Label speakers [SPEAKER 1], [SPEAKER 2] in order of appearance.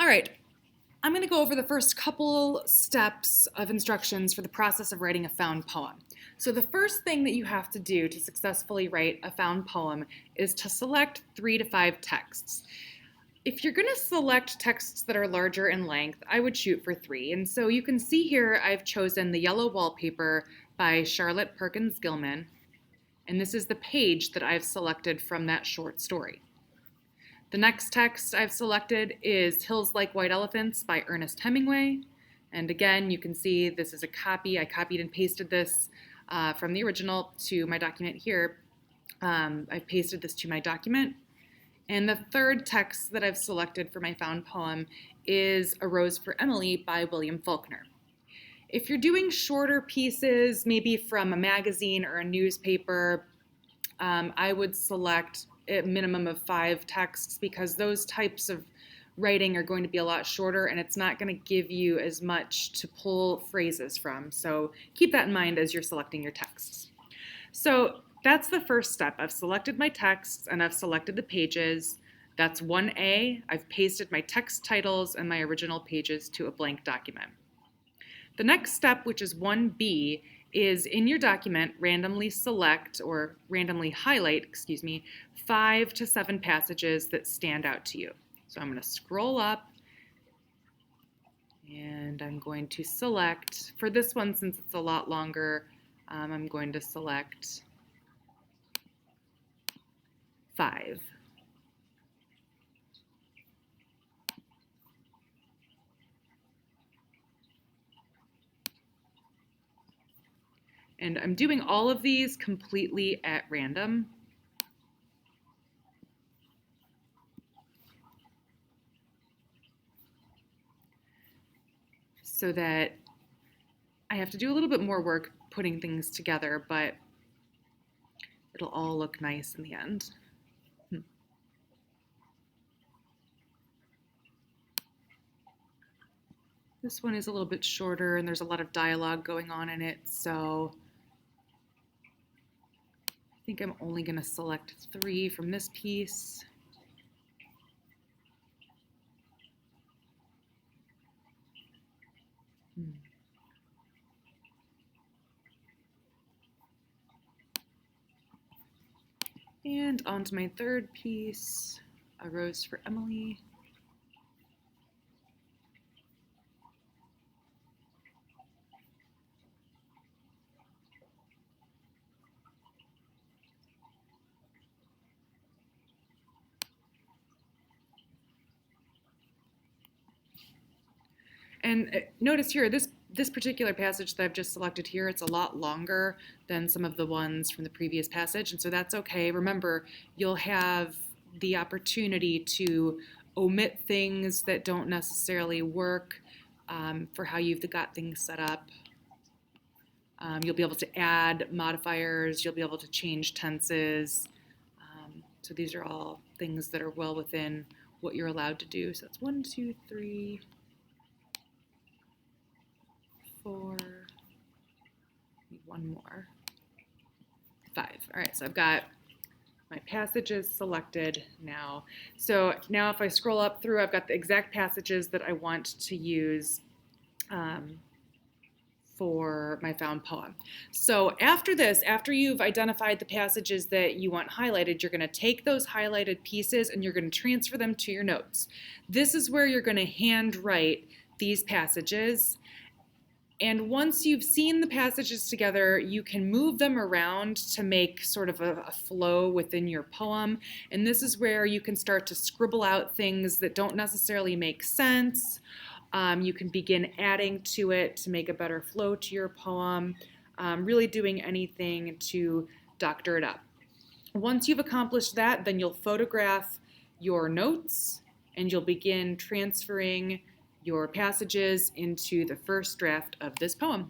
[SPEAKER 1] All right, I'm going to go over the first couple steps of instructions for the process of writing a found poem. So the first thing that you have to do to successfully write a found poem is to select 3 to 5 texts. If you're going to select texts that are larger in length, I would shoot for 3. And so you can see here I've chosen The Yellow Wallpaper by Charlotte Perkins Gilman. And this is the page that I've selected from that short story. The next text I've selected is Hills Like White Elephants by Ernest Hemingway. And again, you can see this is a copy. I copied and pasted this from the original to my document here. I've pasted this to my document. And the third text that I've selected for my found poem is A Rose for Emily by William Faulkner. If you're doing shorter pieces, maybe from a magazine or a newspaper, I would select a minimum of 5 texts because those types of writing are going to be a lot shorter and it's not going to give you as much to pull phrases from. So keep that in mind as you're selecting your texts. So that's the first step. I've selected my texts and I've selected the pages. That's 1A. I've pasted my text titles and my original pages to a blank document. The next step, which is 1B, is in your document, randomly highlight 5 to 7 passages that stand out to you. So I'm going to scroll up and I'm going to select, for this one, since it's a lot longer, I'm going to select 5. And I'm doing all of these completely at random. So that I have to do a little bit more work putting things together, but it'll all look nice in the end. This one is a little bit shorter and there's a lot of dialogue going on in it, so I think I'm only going to select 3 from this piece. And on to my third piece, A Rose for Emily. And notice here, this particular passage that I've just selected here, it's a lot longer than some of the ones from the previous passage, and so that's okay. Remember, you'll have the opportunity to omit things that don't necessarily work for how you've got things set up. You'll be able to add modifiers, you'll be able to change tenses. So these are all things that are well within what you're allowed to do. So that's 1, 2, 3, 4, need one more, 5. All right, so I've got my passages selected now. So now if I scroll up through, I've got the exact passages that I want to use for my found poem. So after this, after you've identified the passages that you want highlighted, you're going to take those highlighted pieces and you're going to transfer them to your notes. This is where you're going to handwrite these passages. And once you've seen the passages together, you can move them around to make sort of a flow within your poem. And this is where you can start to scribble out things that don't necessarily make sense. You can begin adding to it to make a better flow to your poem, really doing anything to doctor it up. Once you've accomplished that, then you'll photograph your notes and you'll begin transferring your passages into the first draft of this poem.